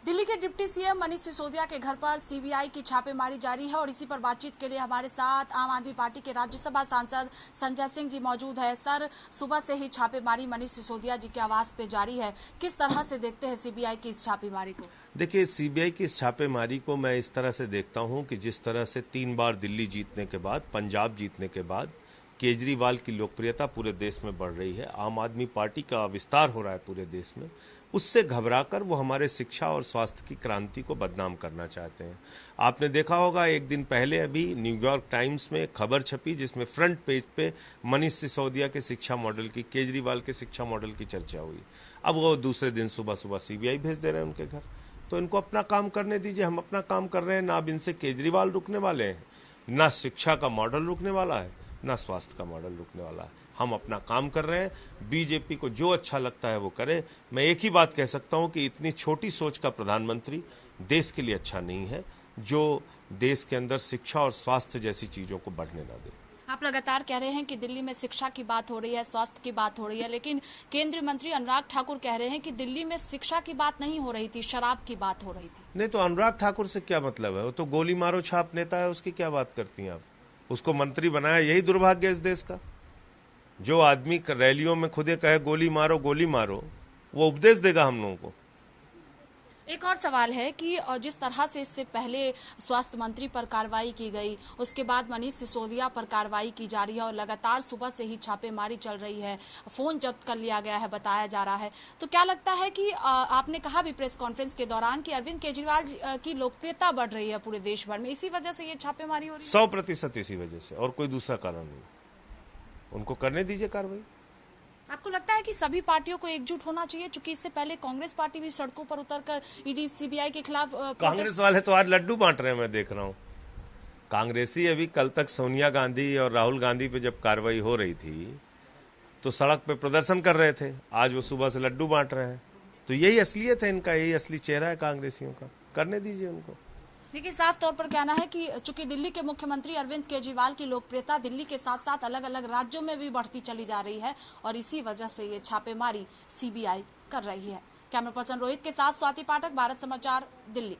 दिल्ली के deputy CM Manish Sisodia के घर पर सीबीआई की छापेमारी जारी है और इसी पर बातचीत के लिए हमारे साथ आम आदमी पार्टी के राज्यसभा सांसद संजय सिंह जी मौजूद है। सर, सुबह से ही छापेमारी मनीष सिसोदिया जी के आवास पे जारी है, किस तरह से देखते हैं सीबीआई की इस छापेमारी को? देखिए, सीबीआई की इस छापेमारी को मैं इस तरह से देखता हूं कि जिस तरह से 3 बार दिल्ली जीतने के बाद, पंजाब जीतने के बाद केजरीवाल की लोकप्रियता पूरे देश में बढ़ रही है, आम आदमी पार्टी का विस्तार हो रहा है पूरे देश में, उससे घबराकर वो हमारे शिक्षा और स्वास्थ्य की क्रांति को बदनाम करना चाहते हैं। आपने देखा होगा, एक दिन पहले अभी न्यूयॉर्क टाइम्स में एक खबर छपी जिसमें फ्रंट पेज पे मनीष सिसोदिया के शिक्षा मॉडल की, केजरीवाल के शिक्षा मॉडल की चर्चा हुई। अब वो दूसरे दिन सुबह सुबह सीबीआई भेज दे रहे हैं उनके घर। तो इनको अपना काम करने दीजिए, हम अपना काम कर रहे हैं। ना अब इनसे केजरीवाल रुकने वाले हैं, ना शिक्षा का मॉडल रुकने वाला है, ना स्वास्थ्य का मॉडल रुकने वाला है। हम अपना काम कर रहे हैं। बीजेपी को जो अच्छा लगता है वो करे। मैं एक ही बात कह सकता हूं कि इतनी छोटी सोच का प्रधानमंत्री देश के लिए अच्छा नहीं है, जो देश के अंदर शिक्षा और स्वास्थ्य जैसी चीजों को बढ़ने ना दे। आप लगातार कह रहे हैं कि दिल्ली में शिक्षा की बात हो रही है, स्वास्थ्य की बात हो रही है, लेकिन केंद्रीय मंत्री अनुराग ठाकुर कह रहे हैं कि दिल्ली में शिक्षा की बात नहीं हो रही थी, शराब की बात हो रही थी। नहीं तो अनुराग ठाकुर से क्या मतलब है? वो तो गोली मारो छाप नेता है, उसकी क्या बात करती हैं आप? उसको मंत्री बनाया, यही दुर्भाग्य है इस देश का। जो आदमी रैलियों में खुदे कहे गोली मारो, वो उपदेश देगा हम लोगों को। एक और सवाल है कि जिस तरह से इससे पहले स्वास्थ्य मंत्री पर कार्रवाई की गई, उसके बाद मनीष सिसोदिया पर कार्रवाई की जा रही है और लगातार सुबह से ही छापेमारी चल रही है, फोन जब्त कर लिया गया है बताया जा रहा है, तो क्या लगता है कि आपने कहा भी प्रेस कॉन्फ्रेंस के दौरान कि अरविंद केजरीवाल की लोकप्रियता बढ़ रही है पूरे देश भर में, इसी वजह से ये छापेमारी हो रही है? 100% इसी वजह से, और कोई दूसरा कारण नहीं। उनको करने दीजिए कार्रवाई। आपको लगता है कि सभी पार्टियों को एकजुट होना चाहिए, चूंकि इससे पहले कांग्रेस पार्टी भी सड़कों पर उतरकर ईडी सीबीआई के खिलाफ कांग्रेस वाले तो आज लड्डू बांट रहे हैं, मैं देख रहा हूं। कांग्रेसी अभी कल तक सोनिया गांधी और राहुल गांधी पे जब कार्रवाई हो रही थी तो सड़क पे प्रदर्शन कर रहे थे, आज वो सुबह से लड्डू बांट रहे हैं। तो यही असलियत है इनका, यही असली चेहरा है कांग्रेसियों का। करने दीजिए उनको। देखिए, साफ तौर पर कहना है कि चूंकि दिल्ली के मुख्यमंत्री अरविंद केजरीवाल की लोकप्रियता दिल्ली के साथ साथ अलग अलग राज्यों में भी बढ़ती चली जा रही है और इसी वजह से ये छापेमारी सीबीआई कर रही है। कैमरा पर्सन रोहित के साथ स्वाति पाठक, भारत समाचार, दिल्ली।